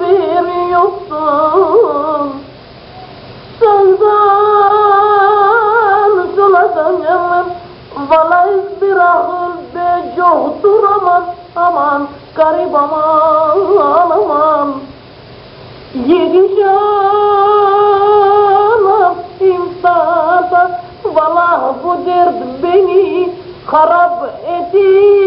bir yoksun. Senden şuladan yanım, vallahi bir ahıl be yoktur aman, garip aman. Yedişanım imsada, vallahi bu dert beni harap etti.